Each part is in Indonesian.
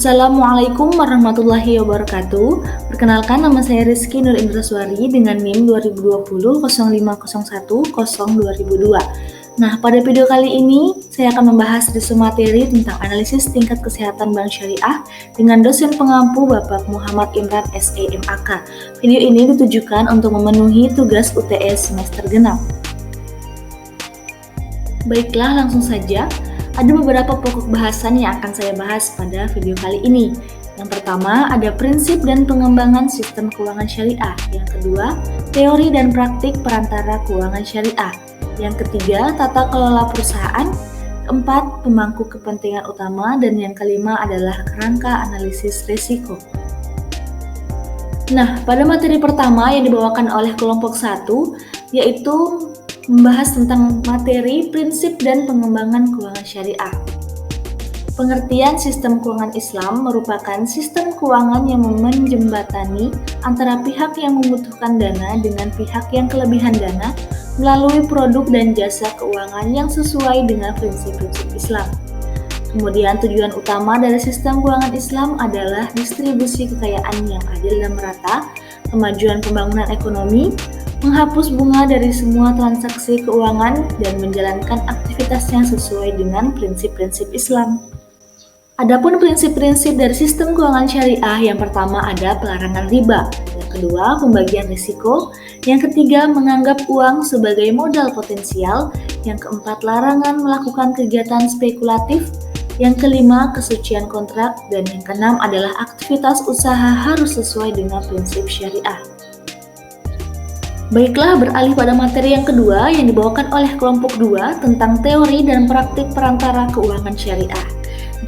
Assalamualaikum warahmatullahi wabarakatuh. Perkenalkan, nama saya Rizky Nur Indraswari dengan NIM 2020-0501-0202. Nah, pada video kali ini saya akan membahas isu materi tentang analisis tingkat kesehatan bank syariah dengan dosen pengampu Bapak Muhammad Imran SEMAK. Video ini ditujukan untuk memenuhi tugas UTS semester genap. Baiklah, langsung saja. Ada beberapa pokok bahasan yang akan saya bahas pada video kali ini. Yang pertama, ada prinsip dan pengembangan sistem keuangan syariah. Yang kedua, teori dan praktik perantara keuangan syariah. Yang ketiga, tata kelola perusahaan. Keempat, pemangku kepentingan utama. Dan yang kelima adalah kerangka analisis risiko. Nah, pada materi pertama yang dibawakan oleh kelompok 1, yaitu membahas tentang materi, prinsip, dan pengembangan keuangan syariah. Pengertian sistem keuangan Islam merupakan sistem keuangan yang menjembatani antara pihak yang membutuhkan dana dengan pihak yang kelebihan dana melalui produk dan jasa keuangan yang sesuai dengan prinsip-prinsip Islam. Kemudian tujuan utama dari sistem keuangan Islam adalah distribusi kekayaan yang adil dan merata, kemajuan pembangunan ekonomi, menghapus bunga dari semua transaksi keuangan, dan menjalankan aktivitas yang sesuai dengan prinsip-prinsip Islam. Adapun prinsip-prinsip dari sistem keuangan syariah, yang pertama ada pelarangan riba, yang kedua pembagian risiko, yang ketiga menganggap uang sebagai modal potensial, yang keempat larangan melakukan kegiatan spekulatif, yang kelima kesucian kontrak, dan yang keenam adalah aktivitas usaha harus sesuai dengan prinsip syariah. Baiklah, beralih pada materi yang kedua yang dibawakan oleh kelompok 2 tentang teori dan praktik perantara keuangan syariah.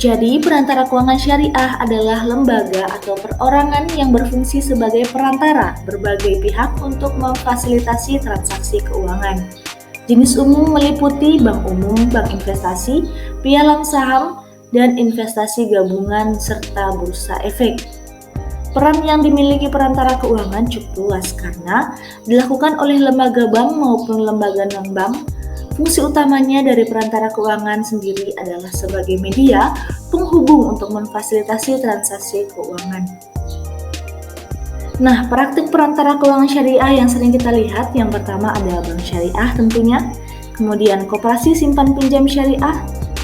Jadi, perantara keuangan syariah adalah lembaga atau perorangan yang berfungsi sebagai perantara berbagai pihak untuk memfasilitasi transaksi keuangan. Jenis umum meliputi bank umum, bank investasi, pialang saham, dan investasi gabungan serta bursa efek. Peran yang dimiliki perantara keuangan cukup luas karena dilakukan oleh lembaga bank maupun lembaga non-bank. Fungsi utamanya dari perantara keuangan sendiri adalah sebagai media penghubung untuk memfasilitasi transaksi keuangan. Nah, praktik perantara keuangan syariah yang sering kita lihat, yang pertama ada bank syariah tentunya, kemudian koperasi simpan pinjam syariah,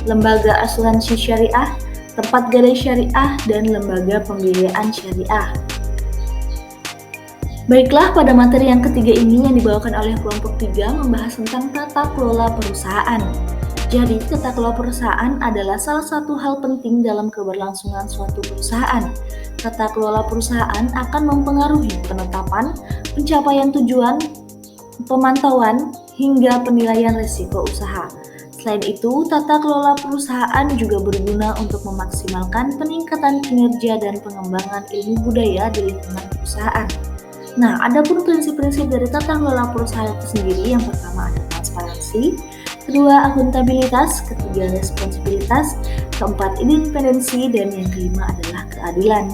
lembaga asuransi syariah, tempat gadai syariah, dan lembaga pembiayaan syariah. Baiklah, pada materi yang ketiga ini yang dibawakan oleh kelompok 3 membahas tentang tata kelola perusahaan. Jadi, tata kelola perusahaan adalah salah satu hal penting dalam keberlangsungan suatu perusahaan. Tata kelola perusahaan akan mempengaruhi penetapan, pencapaian tujuan, pemantauan, hingga penilaian risiko usaha. Selain itu, tata kelola perusahaan juga berguna untuk memaksimalkan peningkatan kinerja dan pengembangan ilmu budaya di lingkungan perusahaan. Nah, adapun prinsip-prinsip dari tata kelola perusahaan itu sendiri, yang pertama ada transparansi, kedua akuntabilitas, ketiga responsibilitas, keempat independensi, dan yang kelima adalah keadilan.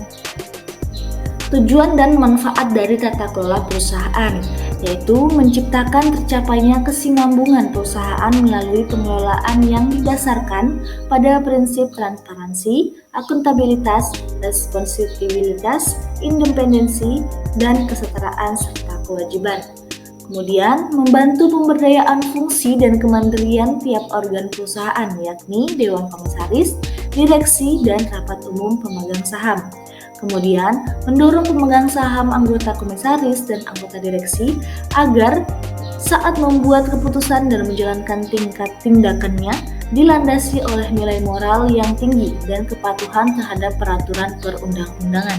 Tujuan dan manfaat dari tata kelola perusahaan yaitu menciptakan tercapainya kesinambungan perusahaan melalui pengelolaan yang didasarkan pada prinsip transparansi, akuntabilitas, responsibilitas, independensi, dan kesetaraan serta kewajiban. Kemudian, membantu pemberdayaan fungsi dan kemandirian tiap organ perusahaan, yakni Dewan Komisaris, Direksi, dan Rapat Umum Pemegang Saham. Kemudian, mendorong pemegang saham, anggota komisaris, dan anggota direksi agar saat membuat keputusan dan menjalankan tindakannya dilandasi oleh nilai moral yang tinggi dan kepatuhan terhadap peraturan perundang-undangan.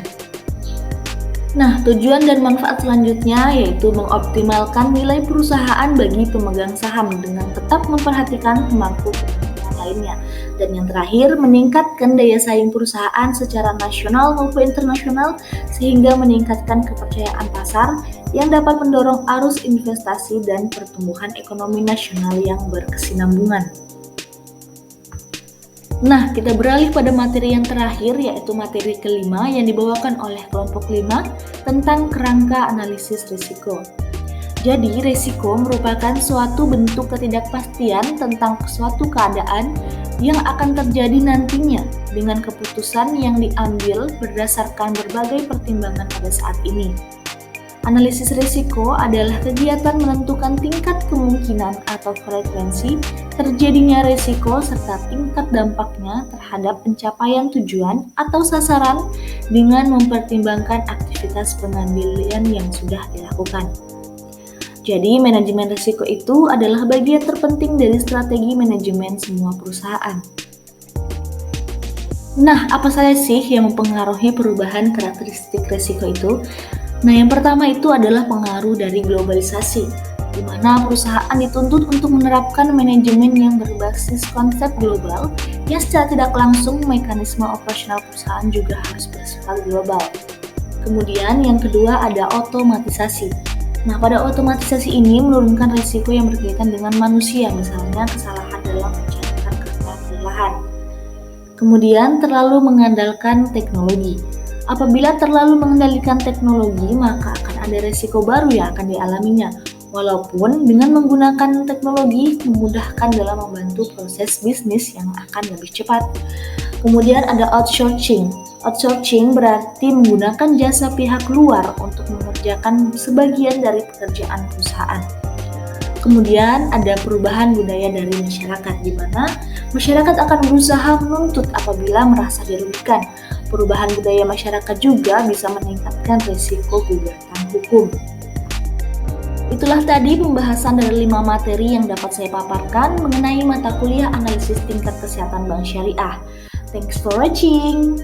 Nah, tujuan dan manfaat selanjutnya yaitu mengoptimalkan nilai perusahaan bagi pemegang saham dengan tetap memperhatikan pemangku kepentingan lainnya. Dan yang terakhir, meningkatkan daya saing perusahaan secara nasional maupun internasional sehingga meningkatkan kepercayaan pasar yang dapat mendorong arus investasi dan pertumbuhan ekonomi nasional yang berkesinambungan. Nah, kita beralih pada materi yang terakhir, yaitu materi kelima yang dibawakan oleh kelompok 5 tentang kerangka analisis risiko. Jadi, risiko merupakan suatu bentuk ketidakpastian tentang suatu keadaan yang akan terjadi nantinya dengan keputusan yang diambil berdasarkan berbagai pertimbangan pada saat ini. Analisis risiko adalah kegiatan menentukan tingkat kemungkinan atau frekuensi terjadinya risiko serta tingkat dampaknya terhadap pencapaian tujuan atau sasaran dengan mempertimbangkan aktivitas pengambilan yang sudah dilakukan. Jadi, manajemen risiko itu adalah bagian terpenting dari strategi manajemen semua perusahaan. Nah, apa saja sih yang mempengaruhi perubahan karakteristik risiko itu? Nah, yang pertama itu adalah pengaruh dari globalisasi, di mana perusahaan dituntut untuk menerapkan manajemen yang berbasis konsep global, yang secara tidak langsung mekanisme operasional perusahaan juga harus bersifat global. Kemudian yang kedua ada otomatisasi. Nah, pada otomatisasi ini menurunkan risiko yang berkaitan dengan manusia, misalnya kesalahan dalam menjalankan karena kelelahan. Kemudian terlalu mengandalkan teknologi. Apabila terlalu mengendalikan teknologi, maka akan ada risiko baru yang akan dialaminya. Walaupun dengan menggunakan teknologi memudahkan dalam membantu proses bisnis yang akan lebih cepat. Kemudian ada outsourcing. Outsourcing berarti menggunakan jasa pihak luar untuk mengerjakan sebagian dari pekerjaan perusahaan. Kemudian ada perubahan budaya dari masyarakat, di mana masyarakat akan berusaha menuntut apabila merasa dirugikan. Perubahan budaya masyarakat juga bisa meningkatkan risiko gugatan hukum. Itulah tadi pembahasan dari 5 materi yang dapat saya paparkan mengenai mata kuliah analisis tingkat kesehatan bank syariah. Thanks for watching.